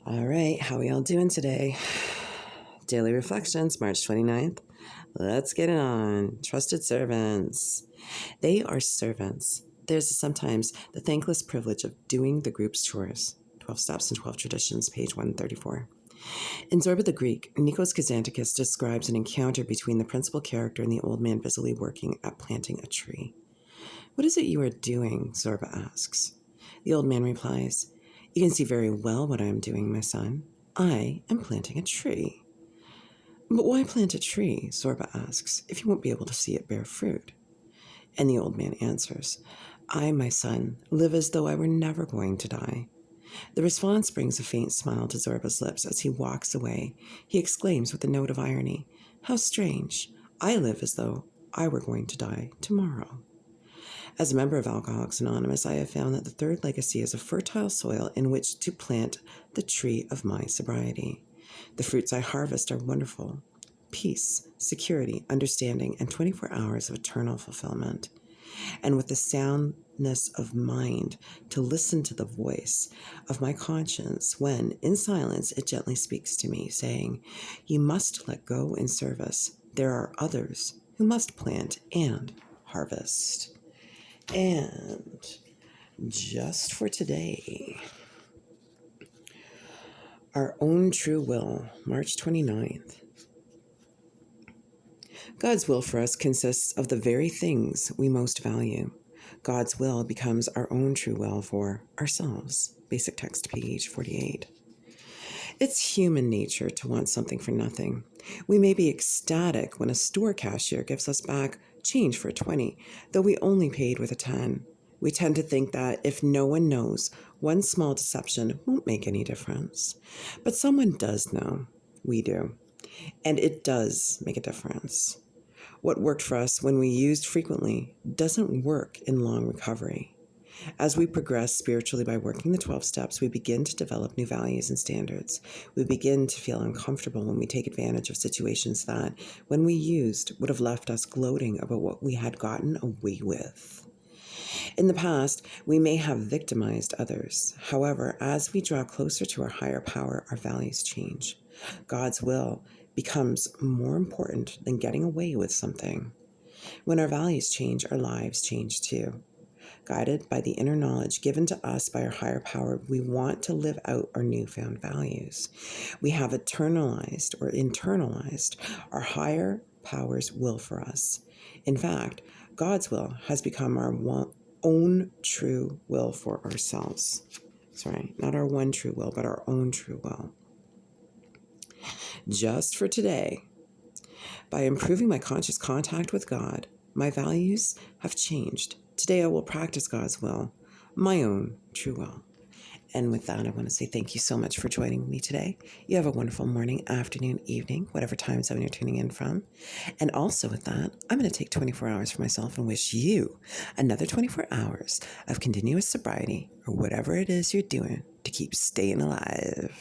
All right, how are y'all doing today? Daily Reflections, March 29th. Let's get it on. Trusted servants. They are servants. There's sometimes the thankless privilege of doing the group's chores. 12 Steps and 12 Traditions, page 134. In Zorba the Greek, Nikos Kazantzakis describes an encounter between the principal character and the old man busily working at planting a tree. "What is it you are doing?" Zorba asks. The old man replies, "You can see very well what I am doing, my son. I am planting a tree." "But why plant a tree?" Zorba asks, "if you won't be able to see it bear fruit?" And the old man answers, "I, my son, live as though I were never going to die." The response brings a faint smile to Zorba's lips as he walks away. He exclaims with a note of irony, "How strange. I live as though I were going to die tomorrow." As a member of Alcoholics Anonymous, I have found that the third legacy is a fertile soil in which to plant the tree of my sobriety. The fruits I harvest are wonderful: peace, security, understanding, and 24 hours of eternal fulfillment. And with the soundness of mind to listen to the voice of my conscience when, in silence, it gently speaks to me, saying, "You must let go in service. There are others who must plant and harvest." And just for today, our own true will, March 29th. God's will for us consists of the very things we most value. God's will becomes our own true will for ourselves. Basic text, page 48. It's human nature to want something for nothing. We may be ecstatic when a store cashier gives us back change for a 20, though we only paid with a 10. We tend to think that if no one knows, one small deception won't make any difference. But someone does know. We do. And it does make a difference. What worked for us when we used frequently doesn't work in long recovery. As we progress spiritually by working the 12 steps, we begin to develop new values and standards. We begin to feel uncomfortable when we take advantage of situations that, when we used, would have left us gloating about what we had gotten away with. In the past, we may have victimized others. However, as we draw closer to our higher power, our values change. God's will becomes more important than getting away with something. When our values change, our lives change too. Guided by the inner knowledge given to us by our higher power, we want to live out our newfound values. We have internalized our higher power's will for us. In fact, God's will has become our own true will for ourselves. Sorry, not our one true will, but our own true will. Just for today, by improving my conscious contact with God, my values have changed. Today I will practice God's will, my own true will. And with that, I want to say thank you so much for joining me today. You have a wonderful morning, afternoon, evening, whatever time zone you're tuning in from. And also with that, I'm going to take 24 hours for myself and wish you another 24 hours of continuous sobriety or whatever it is you're doing to keep staying alive.